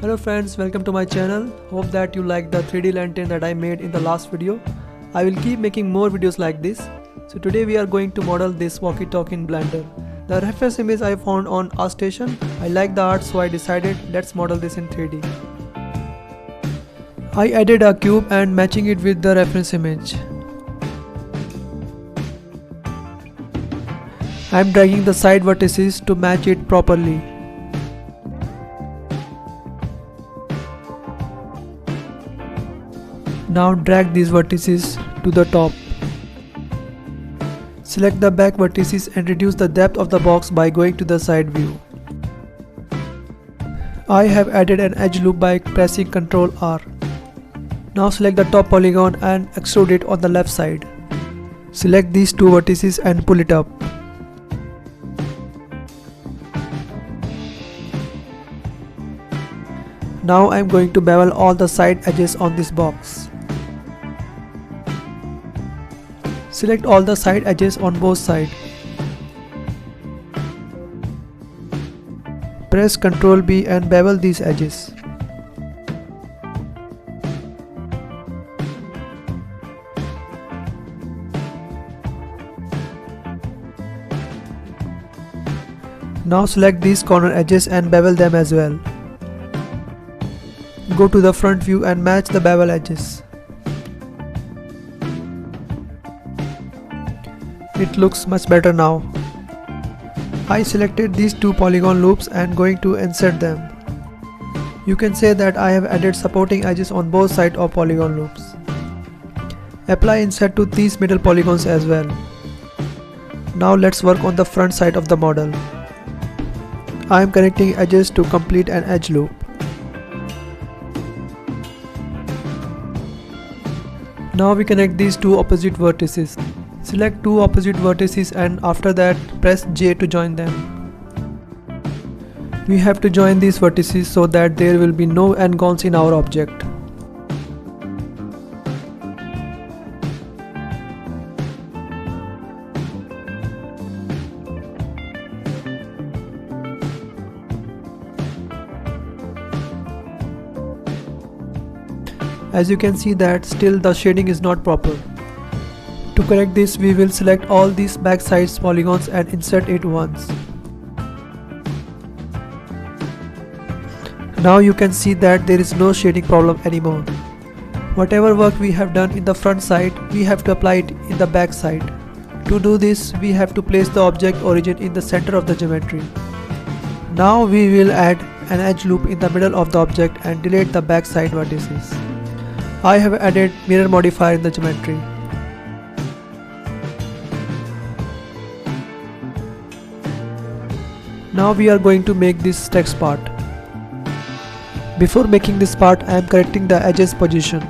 Hello friends, welcome to my channel. Hope that you like the 3D lantern that I made in the last video. I will keep making more videos like this. So today we are going to model this walkie-talkie in Blender. The reference image I found on ArtStation. I like the art, so I decided let's model this in 3D. I added a cube and matching it with the reference image. I am dragging the side vertices to match it properly. Now drag these vertices to the top. Select the back vertices and reduce the depth of the box by going to the side view. I have added an edge loop by pressing Ctrl R. Now select the top polygon and extrude it on the left side. Select these two vertices and pull it up. Now I am going to bevel all the side edges on this box. Select all the side edges on both sides. Press Ctrl B and bevel these edges. Now select these corner edges and bevel them as well. Go to the front view and match the bevel edges. It looks much better now. I selected these two polygon loops and going to insert them. You can say that I have added supporting edges on both sides of polygon loops. Apply insert to these middle polygons as well. Now let's work on the front side of the model. I am connecting edges to complete an edge loop. Now we connect these two opposite vertices. Select two opposite vertices and after that press J to join them. We have to join these vertices so that there will be no n-gons in our object. As you can see that still the shading is not proper. To correct this, we will select all these backside polygons and insert it once. Now you can see that there is no shading problem anymore. Whatever work we have done in the front side, we have to apply it in the back side. To do this, we have to place the object origin in the center of the geometry. Now we will add an edge loop in the middle of the object and delete the backside vertices. I have added mirror modifier in the geometry. Now we are going to make this text part. Before making this part, I am correcting the edges position.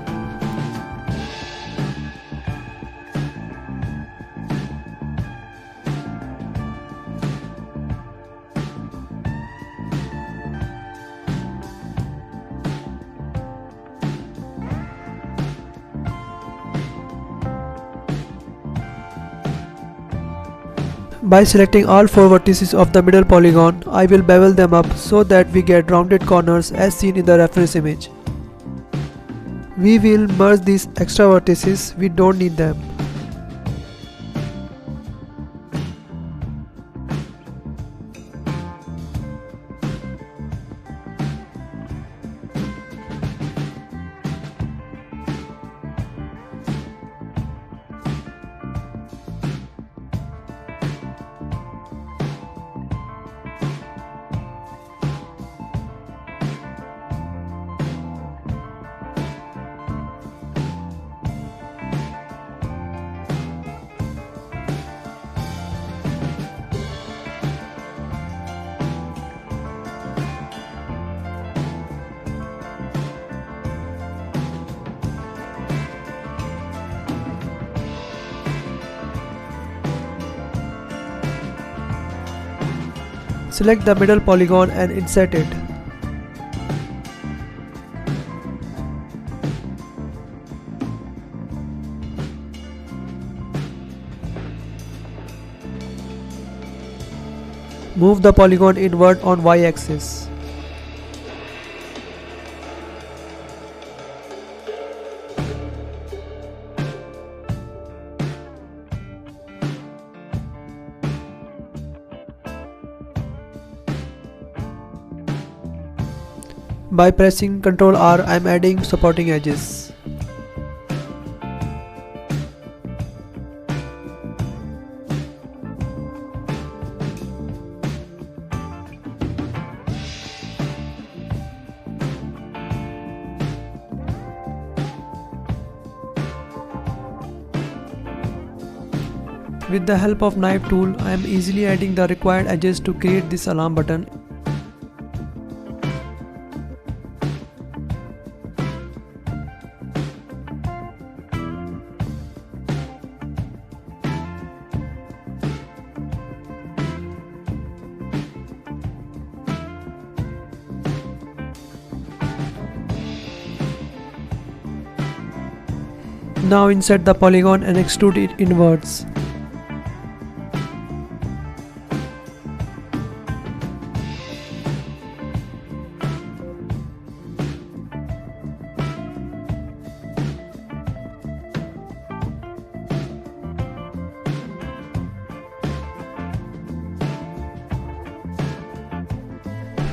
By selecting all four vertices of the middle polygon, I will bevel them up so that we get rounded corners as seen in the reference image. We will merge these extra vertices, we don't need them. Select the middle polygon and insert it. Move the polygon inward on y-axis. By pressing Ctrl R, I am adding supporting edges. With the help of knife tool, I am easily adding the required edges to create this alarm button. Now insert the polygon and extrude it inwards.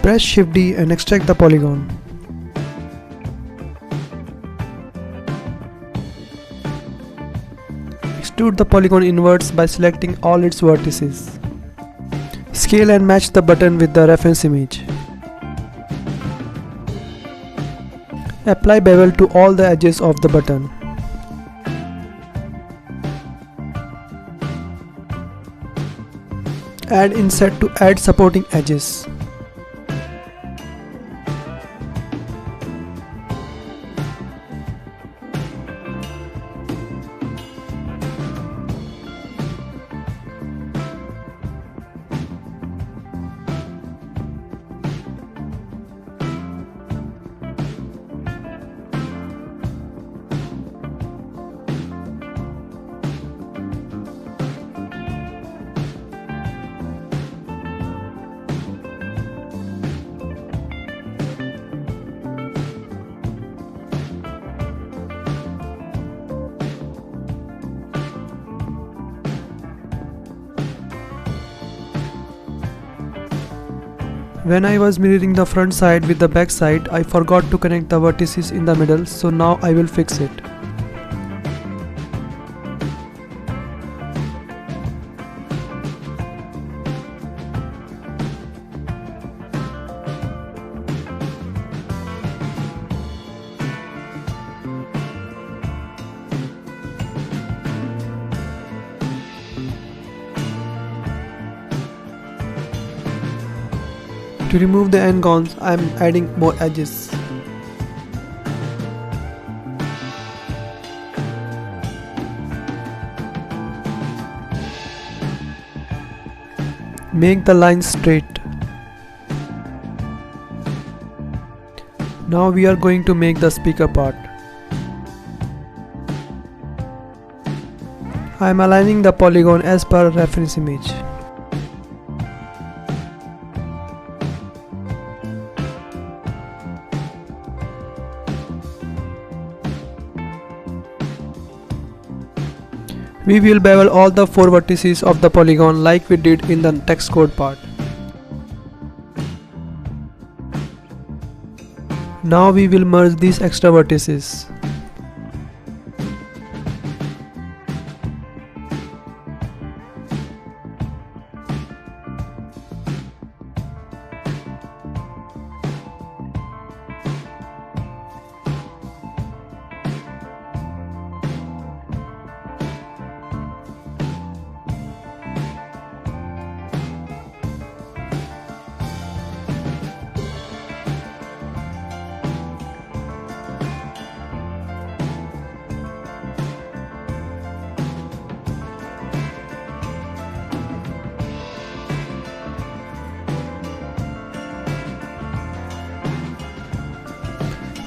Press Shift D and extract the polygon. Extrude the polygon inwards by selecting all its vertices. Scale and match the button with the reference image. Apply bevel to all the edges of the button. Add insert to add supporting edges. When I was mirroring the front side with the back side, I forgot to connect the vertices in the middle, so now I will fix it. To remove the n-gons, I am adding more edges. Make the lines straight. Now we are going to make the speaker part. I am aligning the polygon as per reference image. We will bevel all the 4 vertices of the polygon like we did in the text code part. Now we will merge these extra vertices.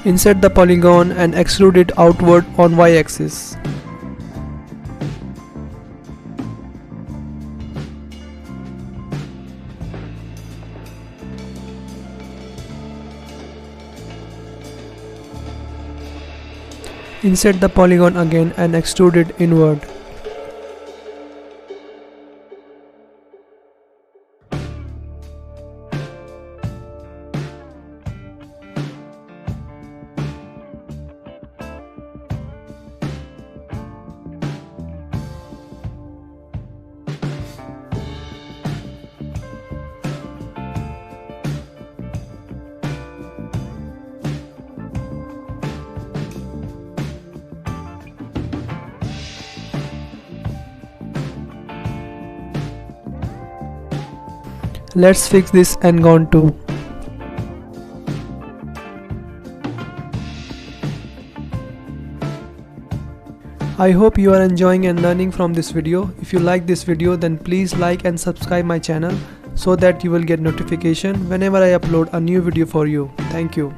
Insert the polygon and extrude it outward on y-axis. Insert the polygon again and extrude it inward. Let's fix this and gone too. I hope you are enjoying and learning from this video. If you like this video, then please like and subscribe my channel so that you will get notification whenever I upload a new video for you. Thank you.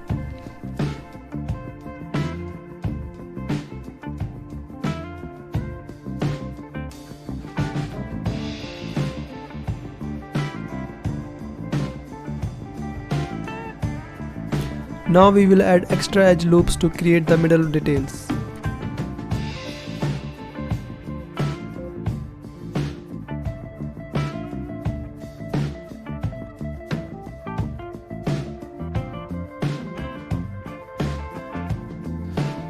Now we will add extra edge loops to create the middle details.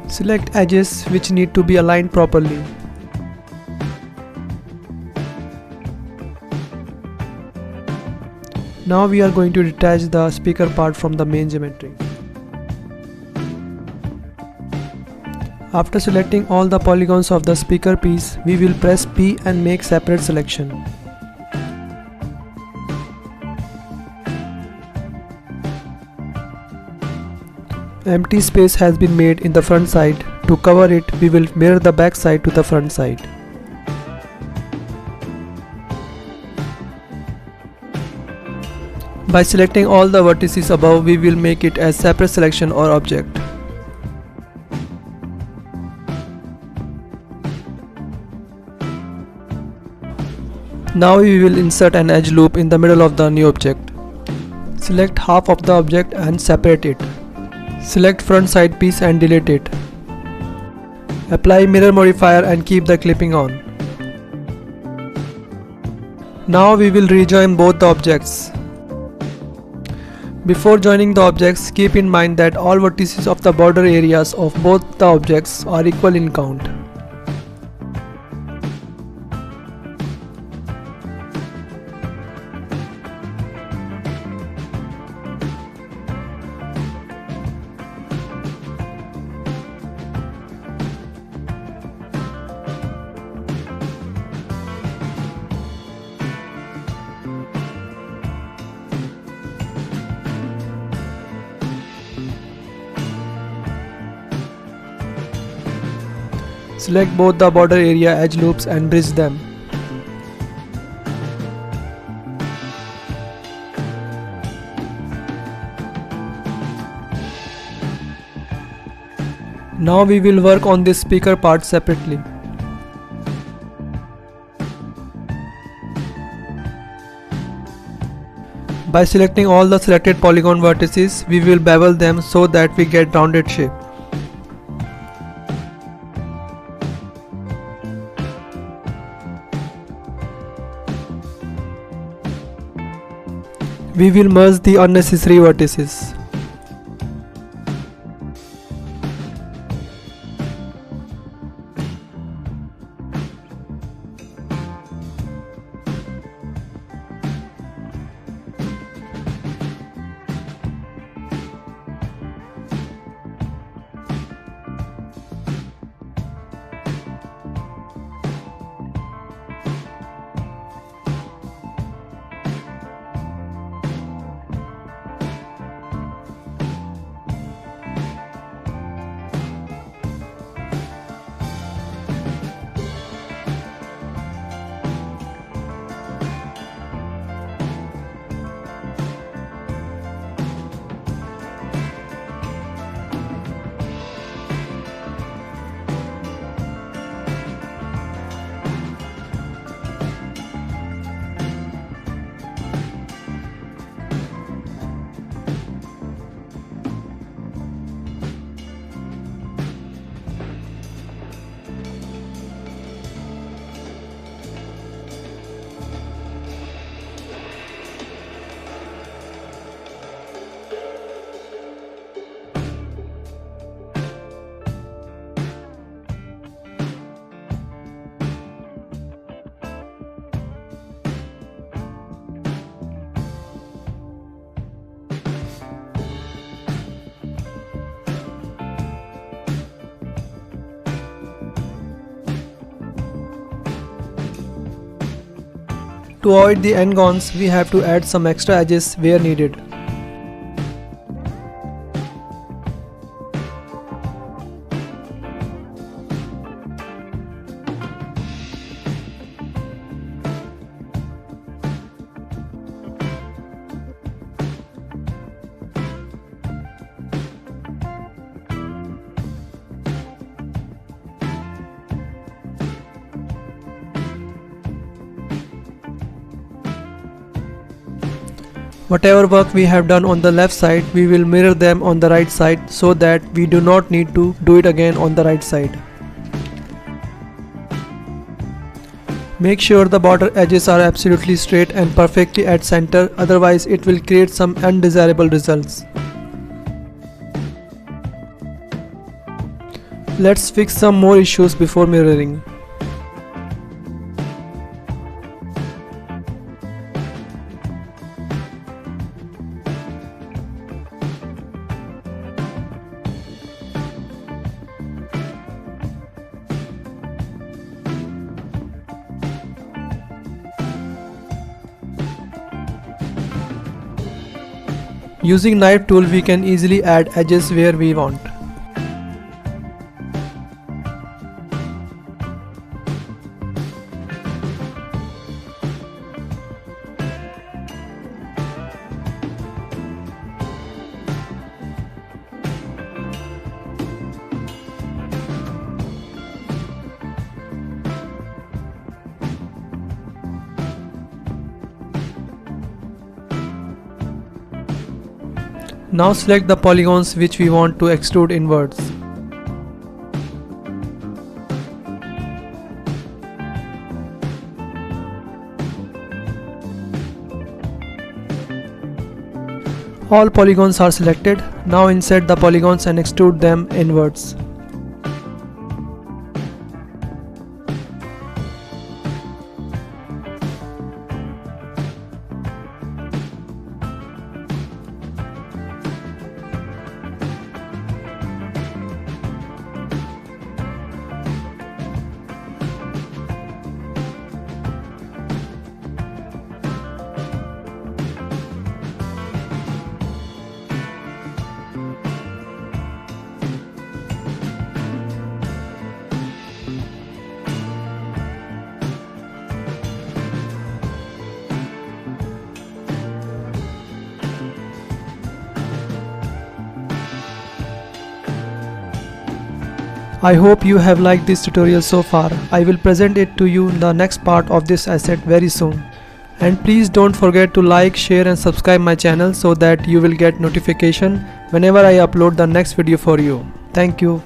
Select edges which need to be aligned properly. Now we are going to detach the speaker part from the main geometry. After selecting all the polygons of the speaker piece, we will press P and make separate selection. Empty space has been made in the front side. To cover it, we will mirror the back side to the front side. By selecting all the vertices above, we will make it as separate selection or object. Now we will insert an edge loop in the middle of the new object. Select half of the object and separate it. Select front side piece and delete it. Apply mirror modifier and keep the clipping on. Now we will rejoin both the objects. Before joining the objects, keep in mind that all vertices of the border areas of both the objects are equal in count. Select both the border area edge loops and bridge them. Now we will work on this speaker part separately. By selecting all the selected polygon vertices, we will bevel them so that we get rounded shape. We will merge the unnecessary vertices. To avoid the n-gons, we have to add some extra edges where needed. Whatever work we have done on the left side, we will mirror them on the right side so that we do not need to do it again on the right side. Make sure the border edges are absolutely straight and perfectly at center, otherwise it will create some undesirable results. Let's fix some more issues before mirroring. Using knife tool, we can easily add edges where we want. Now select the polygons which we want to extrude inwards. All polygons are selected. Now insert the polygons and extrude them inwards. I hope you have liked this tutorial so far. I will present it to you in the next part of this asset very soon. And please don't forget to like, share and subscribe my channel so that you will get notification whenever I upload the next video for you. Thank you.